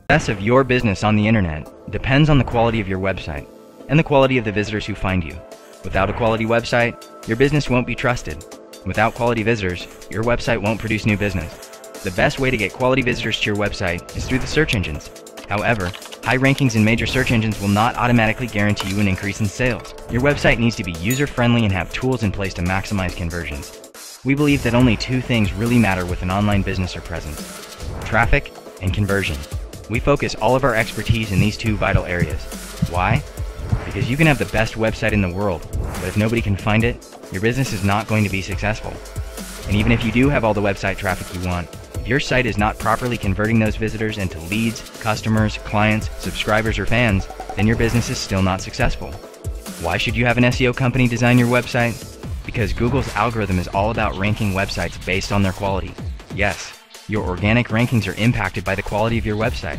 Success of your business on the internet depends on the quality of your website and the quality of the visitors who find you. Without a quality website, your business won't be trusted. Without quality visitors, your website won't produce new business. The best way to get quality visitors to your website is through the search engines. However, high rankings in major search engines will not automatically guarantee you an increase in sales. Your website needs to be user-friendly and have tools in place to maximize conversions. We believe that only two things really matter with an online business or presence: traffic and conversion. We focus all of our expertise in these two vital areas. Why? Because you can have the best website in the world, but if nobody can find it, your business is not going to be successful. And even if you do have all the website traffic you want, if your site is not properly converting those visitors into leads, customers, clients, subscribers, or fans, then your business is still not successful. Why should you have an SEO company design your website? Because Google's algorithm is all about ranking websites based on their quality. Yes, your organic rankings are impacted by the quality of your website.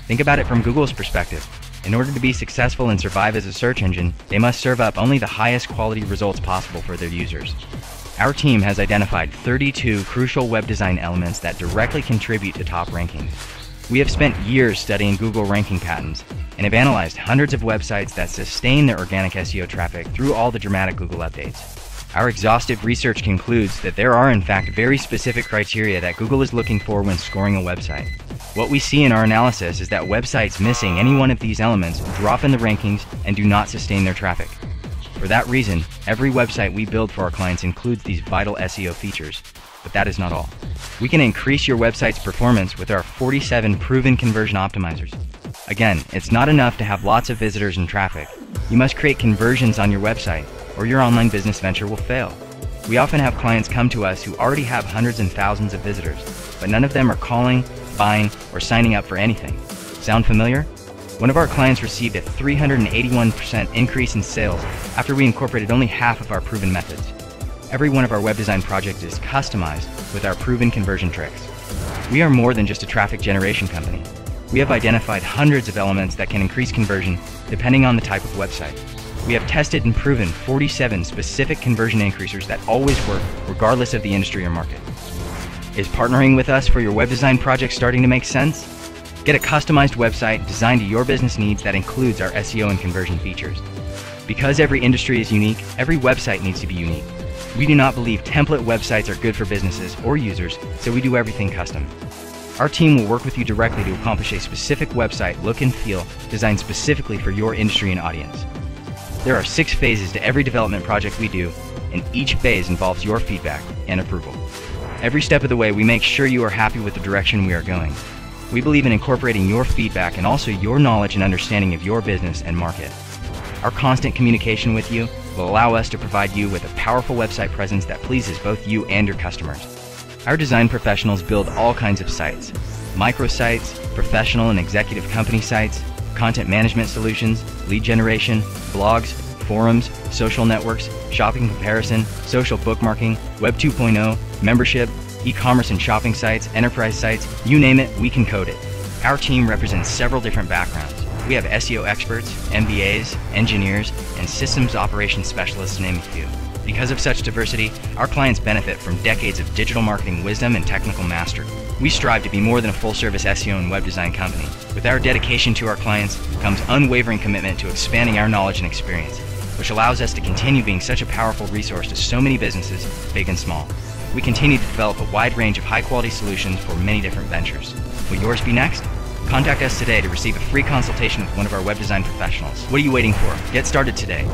Think about it from Google's perspective. In order to be successful and survive as a search engine, they must serve up only the highest quality results possible for their users. Our team has identified 32 crucial web design elements that directly contribute to top rankings. We have spent years studying Google ranking patterns and have analyzed hundreds of websites that sustain their organic SEO traffic through all the dramatic Google updates. Our exhaustive research concludes that there are in fact very specific criteria that Google is looking for when scoring a website. What we see in our analysis is that websites missing any one of these elements drop in the rankings and do not sustain their traffic. For that reason, every website we build for our clients includes these vital SEO features. But that is not all. We can increase your website's performance with our 47 proven conversion optimizers. Again, it's not enough to have lots of visitors and traffic. You must create conversions on your website, or your online business venture will fail. We often have clients come to us who already have hundreds and thousands of visitors, but none of them are calling, buying, or signing up for anything. Sound familiar? One of our clients received a 381% increase in sales after we incorporated only half of our proven methods. Every one of our web design projects is customized with our proven conversion tricks. We are more than just a traffic generation company. We have identified hundreds of elements that can increase conversion depending on the type of website. We have tested and proven 47 specific conversion increasers that always work regardless of the industry or market. Is partnering with us for your web design project starting to make sense? Get a customized website designed to your business needs that includes our SEO and conversion features. Because every industry is unique, every website needs to be unique. We do not believe template websites are good for businesses or users, so we do everything custom. Our team will work with you directly to accomplish a specific website look and feel designed specifically for your industry and audience. There are 6 phases to every development project we do, and each phase involves your feedback and approval. Every step of the way, we make sure you are happy with the direction we are going. We believe in incorporating your feedback and also your knowledge and understanding of your business and market. Our constant communication with you will allow us to provide you with a powerful website presence that pleases both you and your customers. Our design professionals build all kinds of sites: microsites, professional and executive company sites, content management solutions, lead generation, blogs, forums, social networks, shopping comparison, social bookmarking, Web 2.0, membership, e-commerce and shopping sites, enterprise sites, you name it, we can code it. Our team represents several different backgrounds. We have SEO experts, MBAs, engineers, and systems operations specialists, to name a few. Because of such diversity, our clients benefit from decades of digital marketing wisdom and technical mastery. We strive to be more than a full-service SEO and web design company. With our dedication to our clients comes unwavering commitment to expanding our knowledge and experience, which allows us to continue being such a powerful resource to so many businesses, big and small. We continue to develop a wide range of high-quality solutions for many different ventures. Will yours be next? Contact us today to receive a free consultation with one of our web design professionals. What are you waiting for? Get started today.